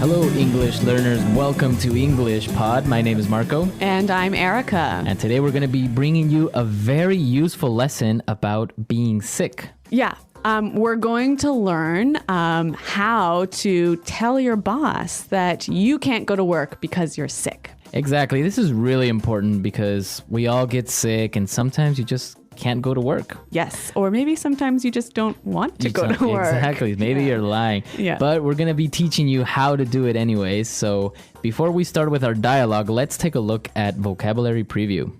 Hello, English learners. Welcome to English Pod. My name is Marco. And I'm Erica. And today we're going to be bringing you a very useful lesson about being sick. Yeah. We're going to learn how to tell your boss that you can't go to work because you're sick. Exactly. This is really important because we all get sick and sometimes you just can't go to work. Yes. Or maybe sometimes you just don't want to go to work. Exactly. Maybe you're lying. Yeah. But we're going to be teaching you how to do it anyways. So before we start with our dialogue, let's take a look at vocabulary preview.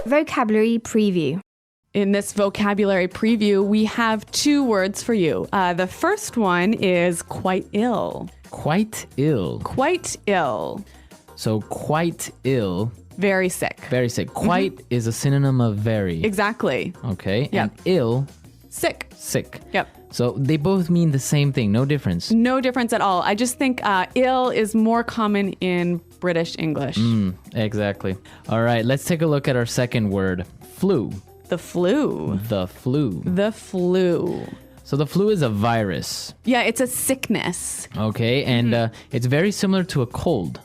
Vocabulary preview. In this vocabulary preview, we have two words for you. The first one is quite ill. Quite ill. Quite ill. So quite ill. Very sick. Very sick. Quite is a synonym of very. Exactly. Okay. Yep. And ill, Sick. sick. Yep. So they both mean the same thing. No difference. No difference at all. I just think ill is more common in British English. Exactly. All right. Let's take a look at our second word. Flu. The flu. The flu. The flu. So the flu is a virus. Yeah, it's a sickness. Okay. And it's very similar to a cold.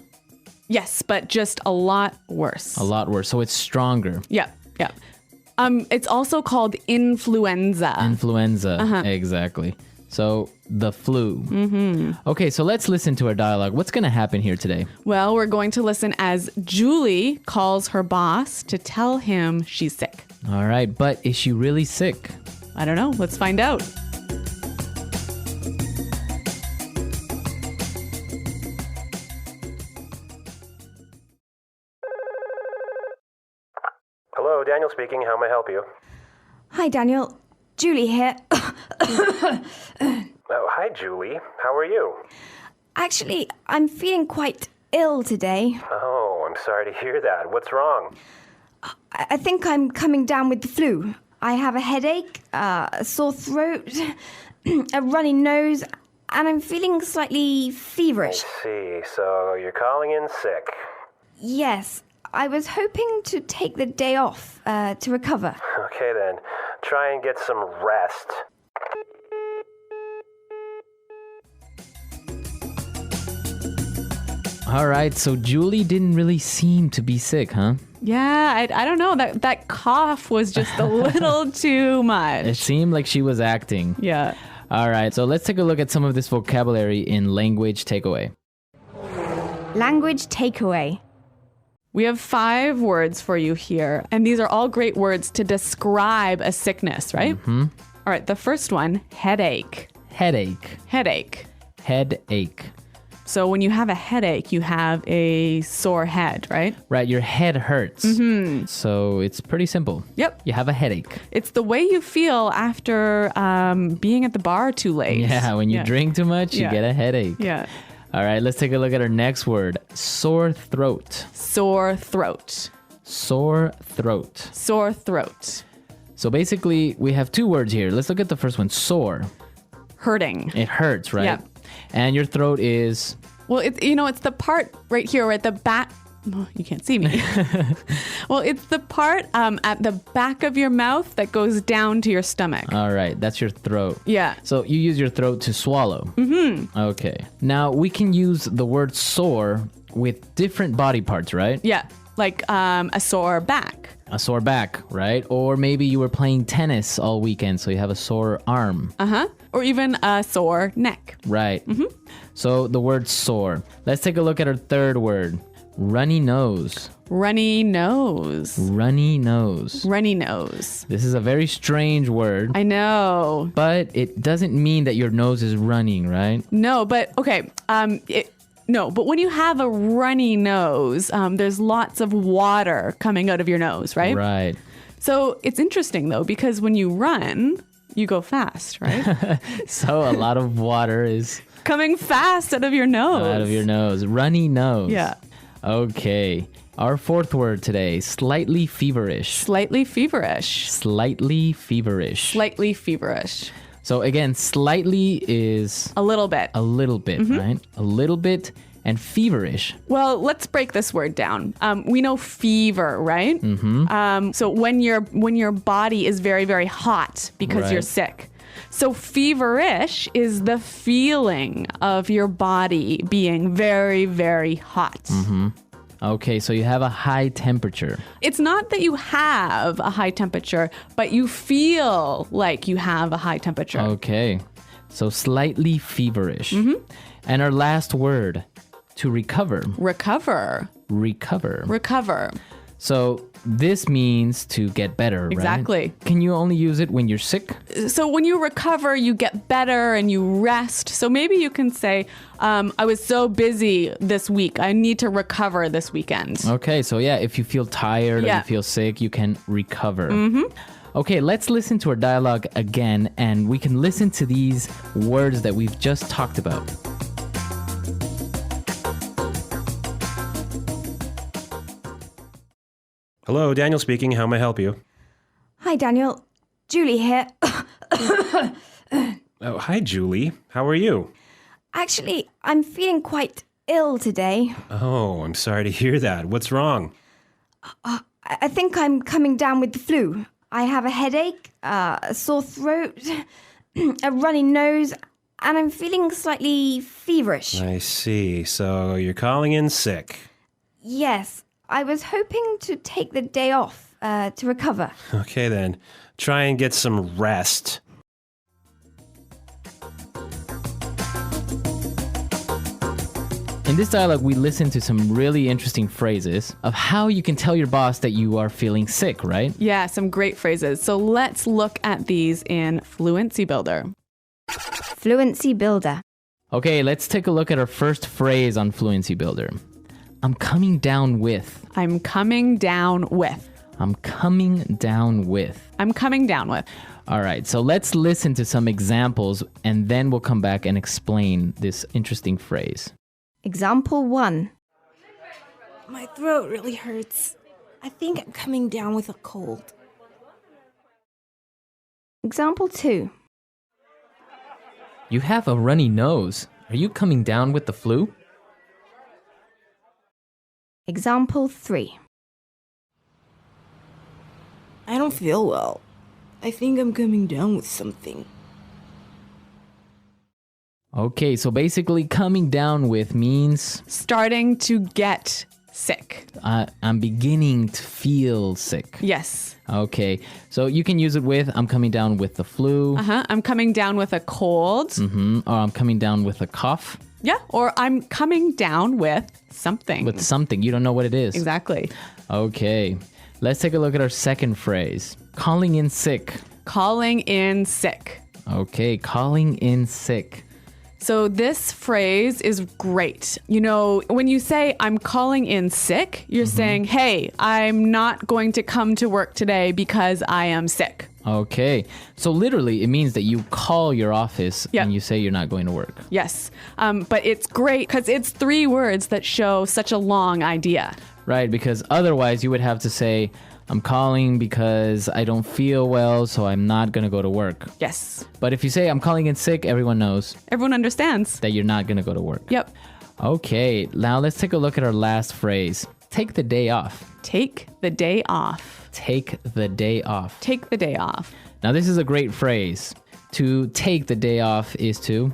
Yes, but just a lot worse. A lot worse. So it's stronger. Yeah, yeah. It's also called influenza. Influenza. Exactly. So the flu. Okay, so let's listen to our dialogue. What's going to happen here today? Well, we're going to listen as Julie calls her boss to tell him she's sick. All right, but is she really sick? I don't know. Let's find out. Hello, Daniel speaking. How may I help you? Hi, Daniel. Julie here. Oh, hi, Julie. How are you? Actually, I'm feeling quite ill today. Oh, I'm sorry to hear that. What's wrong? I think I'm coming down with the flu. I have a headache, a sore throat, a runny nose, and I'm feeling slightly feverish. I see. So you're calling in sick. Yes, I was hoping to take the day off to recover. Okay, then. Try and get some rest. All right, so Julie didn't really seem to be sick, huh? Yeah, I don't know. That cough was just a little too much. It seemed like she was acting. Yeah. All right, so let's take a look at some of this vocabulary in language takeaway. Language takeaway. We have 5 words for you here, and these are all great words to describe a sickness, right? All right, the first one, headache. Headache. Headache. Headache. So when you have a headache, you have a sore head, right? Right, your head hurts. So it's pretty simple. Yep. You have a headache. It's the way you feel after being at the bar too late. Yeah, when you drink too much, you get a headache. Yeah. All right, let's take a look at our next word. Sore throat. Sore throat. Sore throat. Sore throat. So basically, we have 2 words here. Let's look at the first one. Sore. Hurting. It hurts, right? Yep. And your throat is... Well, it's the part right here where at the back... Oh, you can't see me. Well, it's the part at the back of your mouth that goes down to your stomach. All right, that's your throat. Yeah. So you use your throat to swallow. Okay. Now, we can use the word sore with different body parts, right? Yeah. Like a sore back. A sore back, right? Or maybe you were playing tennis all weekend, so you have a sore arm. Or even a sore neck. Right. So the word sore. Let's take a look at our third word. Runny nose. Runny nose. Runny nose. Runny nose. This is a very strange word. I know. But it doesn't mean that your nose is running, right? No, but okay. No, but when you have a runny nose, there's lots of water coming out of your nose, right? Right. So it's interesting, though, because when you run, you go fast, right? So a lot of water is coming fast out of your nose. out of your nose. Runny nose. Yeah. Okay. Our fourth word today, slightly feverish. Slightly feverish. Slightly feverish. Slightly feverish. So again, slightly is A little bit. a little bit, right? A little bit. And feverish. Well, let's break this word down. We know fever, right? So when your body is very, very hot because you're sick. So feverish is the feeling of your body being very, very hot. Okay, so you have a high temperature. It's not that you have a high temperature, but you feel like you have a high temperature. Okay, so slightly feverish. And our last word, to recover. Recover. Recover. Recover. So this means to get better, right? Exactly. Can you only use it when you're sick? So when you recover, you get better and you rest. So maybe you can say, I was so busy this week. I need to recover this weekend. Okay, so yeah, if you feel tired or Yeah. you feel sick, you can recover. Okay, let's listen to our dialogue again, and we can listen to these words that we've just talked about. Hello, Daniel speaking. How may I help you? Hi, Daniel. Julie here. Oh, hi, Julie. How are you? Actually, I'm feeling quite ill today. Oh, I'm sorry to hear that. What's wrong? I think I'm coming down with the flu. I have a headache, a sore throat, a runny nose, and I'm feeling slightly feverish. I see. So you're calling in sick. Yes, I was hoping to take the day off to recover. Okay, then. Try and get some rest. In this dialogue, we listen to some really interesting phrases of how you can tell your boss that you are feeling sick, right? Yeah, some great phrases. So let's look at these in Fluency Builder. Fluency Builder. Okay, let's take a look at our first phrase on Fluency Builder. I'm coming down with. I'm coming down with. I'm coming down with. I'm coming down with. All right, so let's listen to some examples and then we'll come back and explain this interesting phrase. Example 1. My throat really hurts. I think I'm coming down with a cold. Example 2. You have a runny nose. Are you coming down with the flu? Example 3. I don't feel well. I think I'm coming down with something. Okay, so basically coming down with means Starting to get sick. I'm beginning to feel sick. Yes. Okay, so you can use it with I'm coming down with the flu, I'm coming down with a cold. or I'm coming down with a cough, Yeah. Or I'm coming down with something. with something. You don't know what it is. Exactly. Okay, let's take a look at our second phrase. Calling in sick. Calling in sick. Okay, calling in sick. So this phrase is great. You know, when you say I'm calling in sick, you're saying, hey, I'm not going to come to work today because I am sick. Okay, so literally it means that you call your office Yeah. and you say you're not going to work. Yes. But it's great because it's 3 words that show such a long idea. Right, because otherwise you would have to say, I'm calling because I don't feel well, so I'm not going to go to work. Yes. But if you say I'm calling in sick, everyone knows Everyone understands. that you're not going to go to work. Yep. Okay, now let's take a look at our last phrase. Take the day off. Take the day off. Take the day off. Take the day off. Now this is a great phrase. To take the day off is to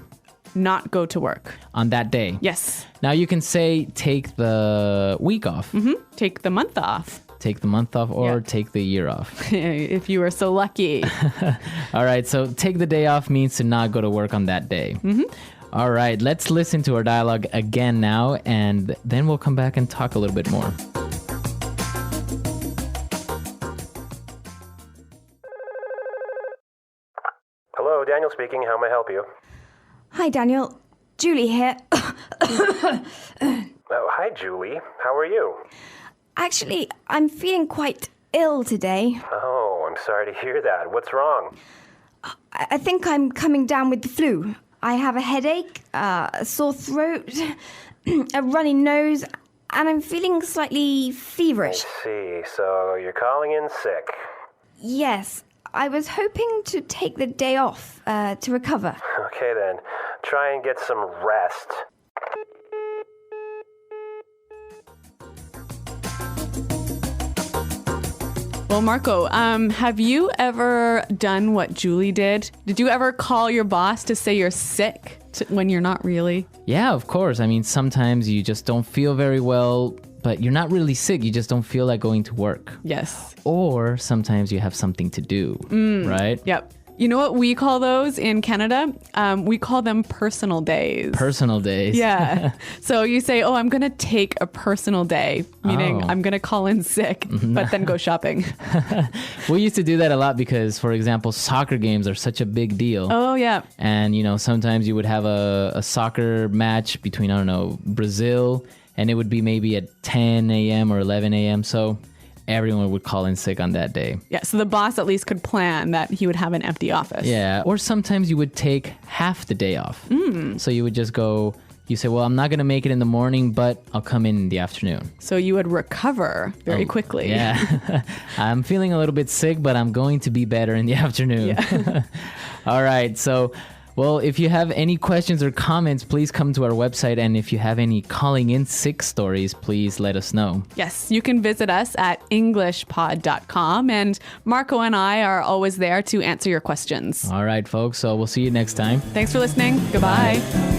Not go to work. on that day. Yes. Now you can say take the week off, Take the month off. take the month off, or Yeah. take the year off. If you were so lucky. All right, so take the day off means to not go to work on that day. All right, let's listen to our dialogue again now, and then we'll come back and talk a little bit more. Hello, Daniel speaking. How may I help you? Hi, Daniel. Julie here. Oh, hi, Julie. How are you? Actually, I'm feeling quite ill today. Oh, I'm sorry to hear that. What's wrong? I think I'm coming down with the flu. I have a headache, a sore throat, a runny nose, and I'm feeling slightly feverish. See, so you're calling in sick. Yes, I was hoping to take the day off to recover. Okay, then. Try and get some rest. Well, Marco, have you ever done what Julie did? Did you ever call your boss to say you're sick when you're not really? Yeah, of course. I mean, sometimes you just don't feel very well, but you're not really sick. You just don't feel like going to work. Yes. Or sometimes you have something to do, right? Yep. You know what we call those in Canada? We call them personal days. Personal days. Yeah. So you say, oh, I'm going to take a personal day, meaning Oh. I'm going to call in sick, but then go shopping. We used to do that a lot because, for example, soccer games are such a big deal. Oh, yeah. And, sometimes you would have a soccer match between, I don't know, Brazil, and it would be maybe at 10 a.m. or 11 a.m. So everyone would call in sick on that day. Yeah, so the boss at least could plan that he would have an empty office. Yeah, or sometimes you would take half the day off. So you would just go, you say, well, I'm not going to make it in the morning, but I'll come in the afternoon. So you would recover very quickly. Yeah. I'm feeling a little bit sick, but I'm going to be better in the afternoon. Yeah. All right. So, well, if you have any questions or comments, please come to our website. And if you have any calling in sick stories, please let us know. Yes, you can visit us at englishpod.com. And Marco and I are always there to answer your questions. All right, folks. So we'll see you next time. Thanks for listening. Goodbye. Bye.